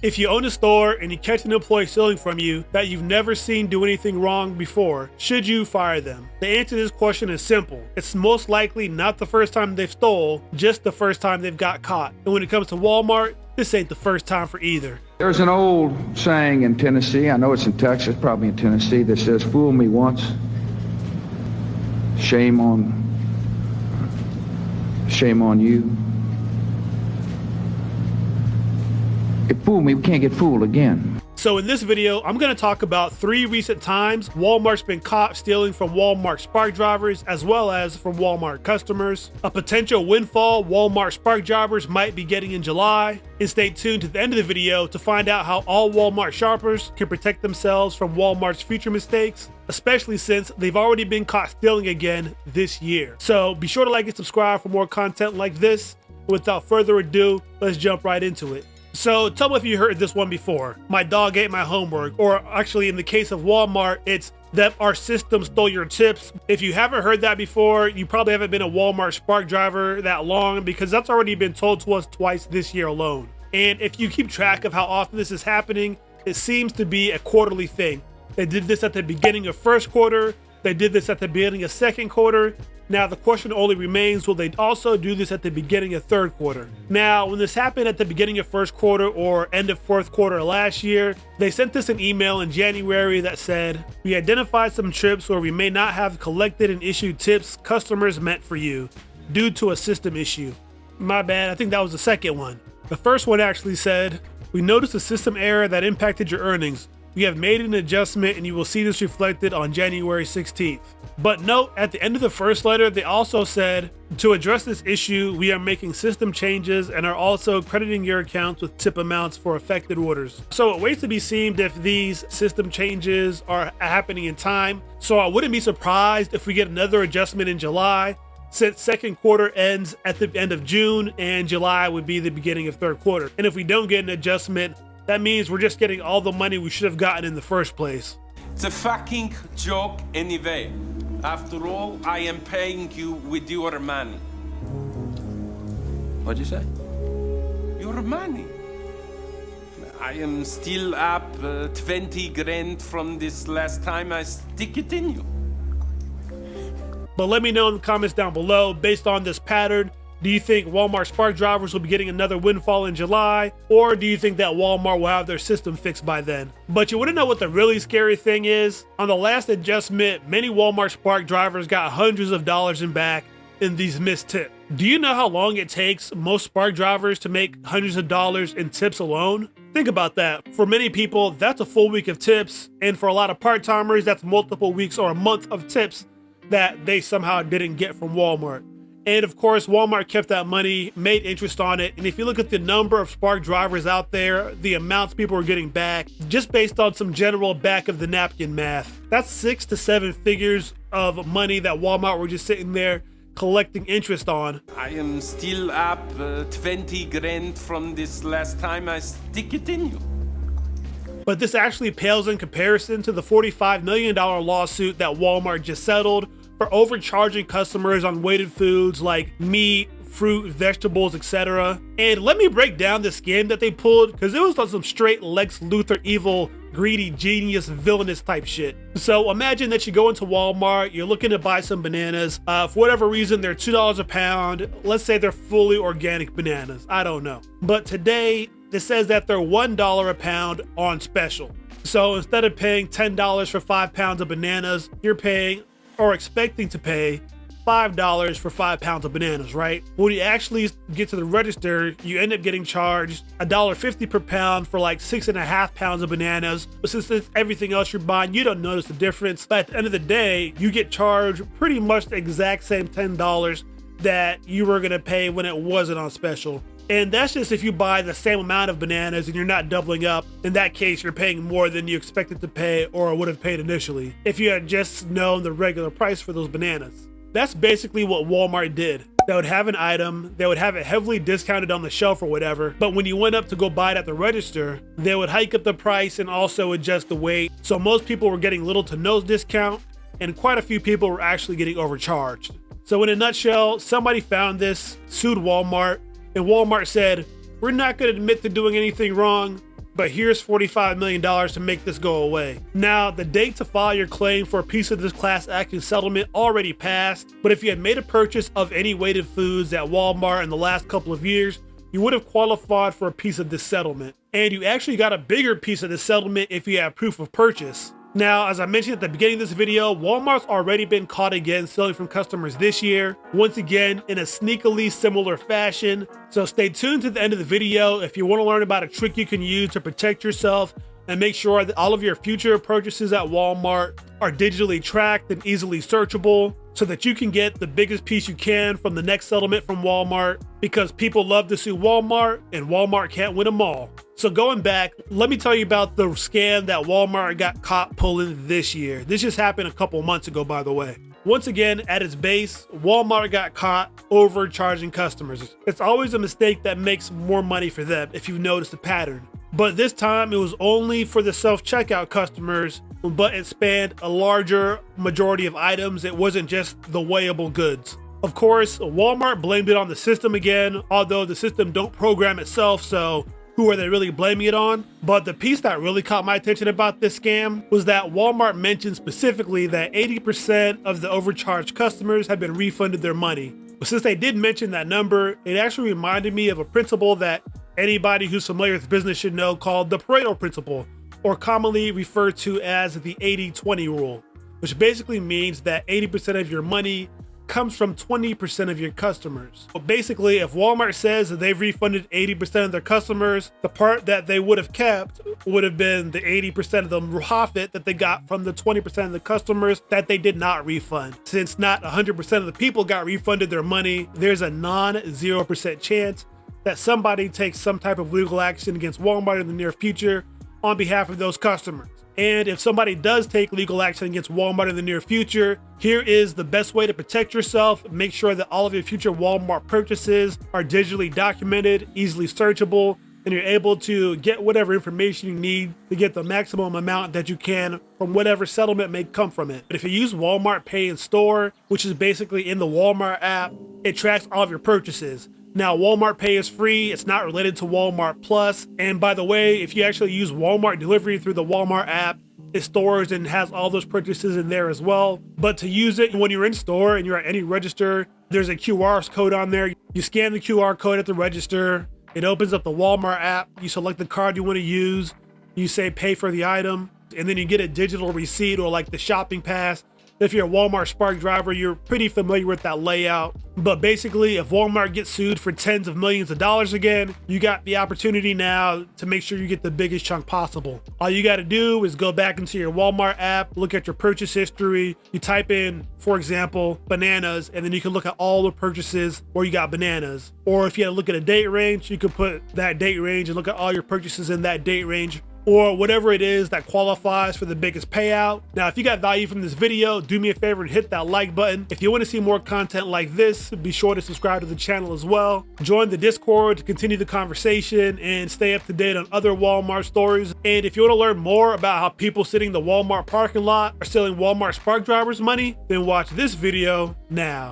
If you own a store and you catch an employee stealing from you that you've never seen do anything wrong before, should you fire them? The answer to this question is simple. It's most likely not the first time they've stole, just the first time they've got caught. And when it comes to Walmart, this ain't the first time for either. There's an old saying in Tennessee, I know it's in Texas, probably in Tennessee, that says, fool me once, shame on you. If fool me, we can't get fooled again. So in this video, I'm going to talk about 3 recent times Walmart's been caught stealing from Walmart Spark drivers as well as from Walmart customers, a potential windfall Walmart Spark drivers might be getting in July, and stay tuned to the end of the video to find out how all Walmart shoppers can protect themselves from Walmart's future mistakes, especially since they've already been caught stealing again this year. So be sure to like and subscribe for more content like this. Without further ado, let's jump right into it. So tell me if you heard this one before. My dog ate my homework, or actually in the case of Walmart, it's that our system stole your tips. If you haven't heard that before, you probably haven't been a Walmart Spark driver that long, because that's already been told to us twice this year alone. And if you keep track of how often this is happening, it seems to be a quarterly thing. They did this at the beginning of first quarter, they did this at the beginning of second quarter. Now the question only remains, will they also do this at the beginning of third quarter? Now, when this happened at the beginning of first quarter or end of fourth quarter last year, they sent us an email in January that said, we identified some trips where we may not have collected and issued tips customers meant for you due to a system issue. My bad, I think that was the second one. The first one actually said, we noticed a system error that impacted your earnings. We have made an adjustment and you will see this reflected on January 16th. But note, at the end of the first letter, they also said, to address this issue, we are making system changes and are also crediting your accounts with tip amounts for affected orders. So it waits to be seen if these system changes are happening in time. So I wouldn't be surprised if we get another adjustment in July, since second quarter ends at the end of June and July would be the beginning of third quarter. And if we don't get an adjustment, that means we're just getting all the money we should have gotten in the first place. It's a fucking joke anyway. After all, I am paying you with your money. What'd you say? Your money. I am still up 20 grand from this last time I stick it in you. But let me know in the comments down below, based on this pattern, do you think Walmart Spark drivers will be getting another windfall in July? Or do you think that Walmart will have their system fixed by then? But you want to know what the really scary thing is? On the last adjustment, many Walmart Spark drivers got hundreds of dollars in back in these missed tips. Do you know how long it takes most Spark drivers to make hundreds of dollars in tips alone? Think about that. For many people, that's a full week of tips. And for a lot of part-timers, that's multiple weeks or a month of tips that they somehow didn't get from Walmart. And of course, Walmart kept that money, made interest on it. And if you look at the number of Spark drivers out there, the amounts people are getting back, just based on some general back of the napkin math, that's 6 to 7 figures of money that Walmart were just sitting there collecting interest on. I am still up 20 grand from this last time I stick it in you. But this actually pales in comparison to the $45 million lawsuit that Walmart just settled for overcharging customers on weighted foods like meat, fruit, vegetables, etc. And let me break down the scam that they pulled, because it was like some straight Lex Luthor evil, greedy, genius, villainous type shit. So imagine that you go into Walmart, you're looking to buy some bananas. For whatever reason, they're $2 a pound. Let's say they're fully organic bananas. I don't know. But today, it says that they're $1 a pound on special. So instead of paying $10 for 5 pounds of bananas, you're paying or expecting to pay $5 for 5 pounds of bananas, right? When you actually get to the register, you end up getting charged $1.50 per pound for like 6.5 pounds of bananas. But since it's everything else you're buying, you don't notice the difference. But at the end of the day, you get charged pretty much the exact same $10 that you were gonna pay when it wasn't on special. And that's just if you buy the same amount of bananas and you're not doubling up. In that case, you're paying more than you expected to pay or would have paid initially if you had just known the regular price for those bananas. That's basically what Walmart did. They would have an item, they would have it heavily discounted on the shelf or whatever, but when you went up to go buy it at the register, they would hike up the price and also adjust the weight. So most people were getting little to no discount, and quite a few people were actually getting overcharged. So in a nutshell, somebody found this, sued Walmart, and Walmart said, we're not going to admit to doing anything wrong, but here's $45 million to make this go away. Now, the date to file your claim for a piece of this class action settlement already passed, but if you had made a purchase of any weighted foods at Walmart in the last couple of years, you would have qualified for a piece of this settlement. And you actually got a bigger piece of this settlement if you have proof of purchase. Now, as I mentioned at the beginning of this video, Walmart's already been caught again stealing from customers this year, once again in a sneakily similar fashion. So stay tuned to the end of the video if you want to learn about a trick you can use to protect yourself and make sure that all of your future purchases at Walmart are digitally tracked and easily searchable so that you can get the biggest piece you can from the next settlement from Walmart, because people love to sue Walmart and Walmart can't win them all. So going back, let me tell you about the scam that Walmart got caught pulling this year. This just happened a couple months ago, by the way. Once again, at its base, Walmart got caught overcharging customers. It's always a mistake that makes more money for them if you've noticed a pattern. But this time it was only for the self-checkout customers, but it spanned a larger majority of items. It wasn't just the weighable goods. Of course, Walmart blamed it on the system again, although the system don't program itself, so who are they really blaming it on? But the piece that really caught my attention about this scam was that Walmart mentioned specifically that 80% of the overcharged customers had been refunded their money. But since they did mention that number, it actually reminded me of a principle that anybody who's familiar with business should know, called the Pareto principle, or commonly referred to as the 80-20 rule, which basically means that 80% of your money comes from 20% of your customers. But basically, if Walmart says that they've refunded 80% of their customers, the part that they would have kept would have been the 80% of the profit that they got from the 20% of the customers that they did not refund. Since not 100% of the people got refunded their money, there's a non-0% chance that somebody takes some type of legal action against Walmart in the near future on behalf of those customers. And if somebody does take legal action against Walmart in the near future, here is the best way to protect yourself. Make sure that all of your future Walmart purchases are digitally documented, easily searchable, and you're able to get whatever information you need to get the maximum amount that you can from whatever settlement may come from it. But if you use Walmart Pay in Store, which is basically in the Walmart app, it tracks all of your purchases. Now, Walmart Pay is free. It's not related to Walmart Plus. And by the way, if you actually use Walmart delivery through the Walmart app, it stores and has all those purchases in there as well. But to use it when you're in store and you're at any register, there's a QR code on there. You scan the QR code at the register. It opens up the Walmart app. You select the card you want to use. You say pay for the item, and then you get a digital receipt or like the shopping pass. If you're a Walmart Spark driver, you're pretty familiar with that layout. But basically, if Walmart gets sued for tens of millions of dollars again, you got the opportunity now to make sure you get the biggest chunk possible. All you got to do is go back into your Walmart app, look at your purchase history. You type in, for example, bananas, and then you can look at all the purchases where you got bananas. Or if you had to look at a date range, you could put that date range and look at all your purchases in that date range, or whatever it is that qualifies for the biggest payout. Now, if you got value from this video, do me a favor and hit that like button. If you want to see more content like this, be sure to subscribe to the channel as well. Join the Discord to continue the conversation and stay up to date on other Walmart stories. And if you want to learn more about how people sitting in the Walmart parking lot are stealing Walmart Spark drivers' money, then watch this video now.